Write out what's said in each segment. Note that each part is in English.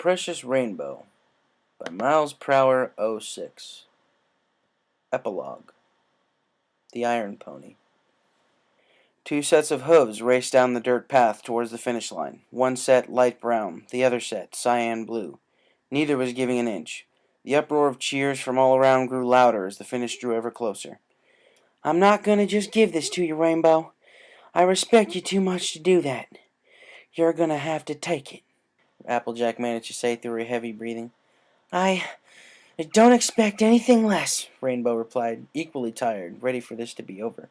Precious Rainbow by Miles Prower, '06. Epilogue. The Iron Pony. Two sets of hooves raced down the dirt path towards the finish line. One set light brown, the other set cyan blue. Neither was giving an inch. The uproar of cheers from all around grew louder as the finish drew ever closer. "I'm not going to just give this to you, Rainbow. I respect you too much to do that. You're going to have to take it," Applejack managed to say through her heavy breathing. I don't expect anything less," Rainbow replied, equally tired, ready for this to be over.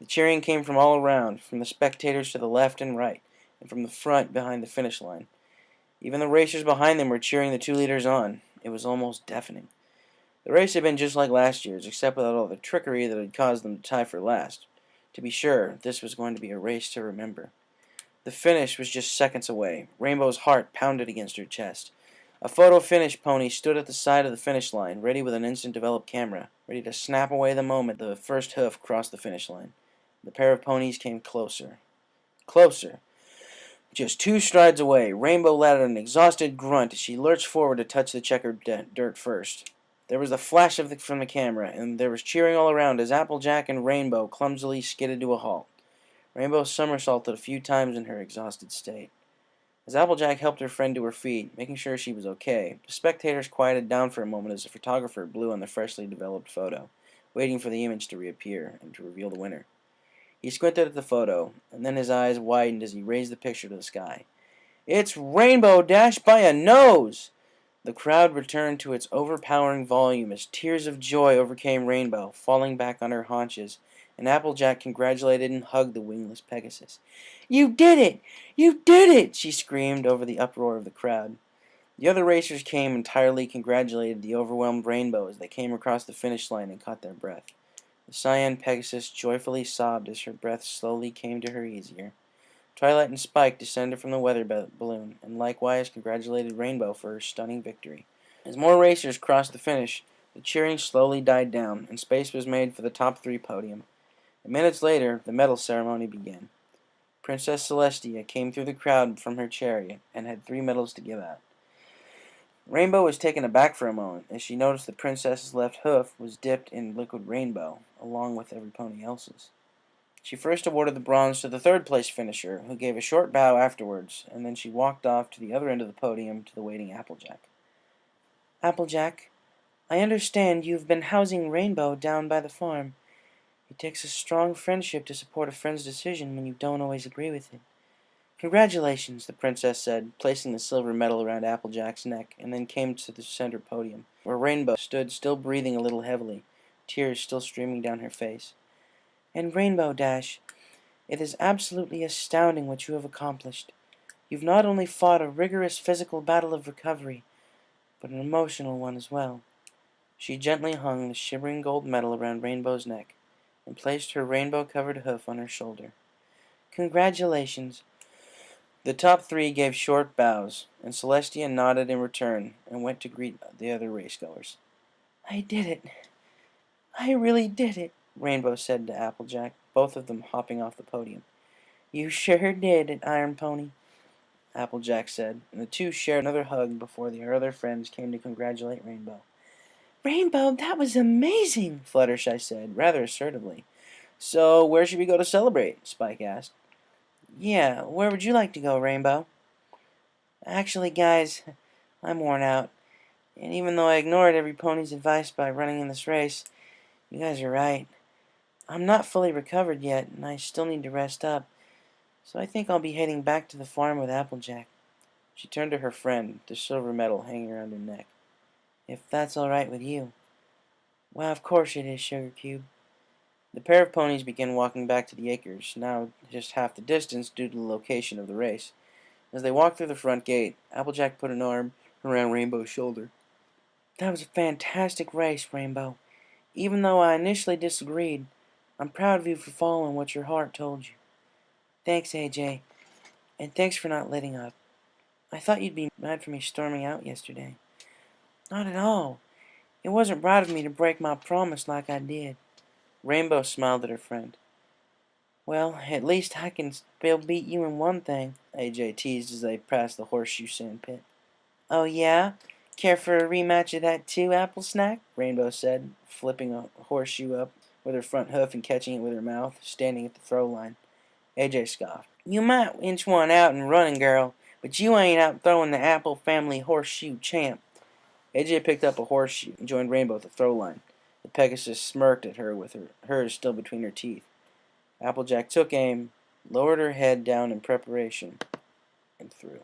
The cheering came from all around, from the spectators to the left and right, and from the front behind the finish line. Even the racers behind them were cheering the two leaders on. It was almost deafening. The race had been just like last year's, except without all the trickery that had caused them to tie for last. To be sure, this was going to be a race to remember. The finish was just seconds away. Rainbow's heart pounded against her chest. A photo finish pony stood at the side of the finish line, ready with an instant developed camera, ready to snap away the moment the first hoof crossed the finish line. The pair of ponies came closer. Closer. Just 2 strides away, Rainbow let out an exhausted grunt as she lurched forward to touch the checkered dirt first. There was a flash from the camera, and there was cheering all around as Applejack and Rainbow clumsily skidded to a halt. Rainbow somersaulted a few times in her exhausted state. As Applejack helped her friend to her feet, making sure she was okay, the spectators quieted down for a moment as the photographer blew on the freshly developed photo, waiting for the image to reappear and to reveal the winner. He squinted at the photo, and then his eyes widened as he raised the picture to the sky. "It's Rainbow Dash by a nose!" The crowd returned to its overpowering volume as tears of joy overcame Rainbow, falling back on her haunches, and Applejack congratulated and hugged the wingless Pegasus. "You did it! You did it!" she screamed over the uproar of the crowd. The other racers came and entirely congratulated the overwhelmed Rainbow as they came across the finish line and caught their breath. The cyan Pegasus joyfully sobbed as her breath slowly came to her easier. Twilight and Spike descended from the weather balloon and likewise congratulated Rainbow for her stunning victory. As more racers crossed the finish, the cheering slowly died down and space was made for the top 3 podium. And minutes later, the medal ceremony began. Princess Celestia came through the crowd from her chariot and had 3 medals to give out. Rainbow was taken aback for a moment as she noticed the princess's left hoof was dipped in liquid rainbow, along with every pony else's. She first awarded the bronze to the 3rd-place finisher, who gave a short bow afterwards, and then she walked off to the other end of the podium to the waiting Applejack. "Applejack, I understand you've been housing Rainbow down by the farm. It takes a strong friendship to support a friend's decision when you don't always agree with it. Congratulations," the princess said, placing the silver medal around Applejack's neck, and then came to the center podium, where Rainbow stood still breathing a little heavily, tears still streaming down her face. "And Rainbow Dash, it is absolutely astounding what you have accomplished. You've not only fought a rigorous physical battle of recovery, but an emotional one as well." She gently hung the shimmering gold medal around Rainbow's neck, and placed her rainbow-covered hoof on her shoulder. "Congratulations." The top 3 gave short bows, and Celestia nodded in return and went to greet the other racegoers. "I did it. I really did it," Rainbow said to Applejack, both of them hopping off the podium. "You sure did, Iron Pony," Applejack said, and the two shared another hug before their other friends came to congratulate Rainbow. "Rainbow, that was amazing," Fluttershy said, rather assertively. "So, where should we go to celebrate?" Spike asked. "Yeah, where would you like to go, Rainbow?" "Actually, guys, I'm worn out, and even though I ignored every pony's advice by running in this race, you guys are right. I'm not fully recovered yet, and I still need to rest up, so I think I'll be heading back to the farm with Applejack." She turned to her friend, the silver medal hanging around her neck. "If that's all right with you." "Why, of course it is, Sugar Cube." The pair of ponies began walking back to the acres, now just half the distance due to the location of the race. As they walked through the front gate, Applejack put an arm around Rainbow's shoulder. "That was a fantastic race, Rainbow. Even though I initially disagreed, I'm proud of you for following what your heart told you." "Thanks, AJ, and thanks for not letting up. I thought you'd be mad for me storming out yesterday." "Not at all. It wasn't right of me to break my promise like I did." Rainbow smiled at her friend. "Well, at least I can still beat you in one thing," AJ teased as they passed the horseshoe sand pit. Oh, yeah? Care for a rematch of that too, Apple Snack? Rainbow said, flipping a horseshoe up with her front hoof and catching it with her mouth, standing at the throw line. AJ scoffed. You might inch one out and running, girl, but you ain't out throwing the Apple family horseshoe champ. AJ picked up a horseshoe and joined Rainbow at the throw line. The Pegasus smirked at her with hers still between her teeth. Applejack took aim, lowered her head down in preparation, and threw.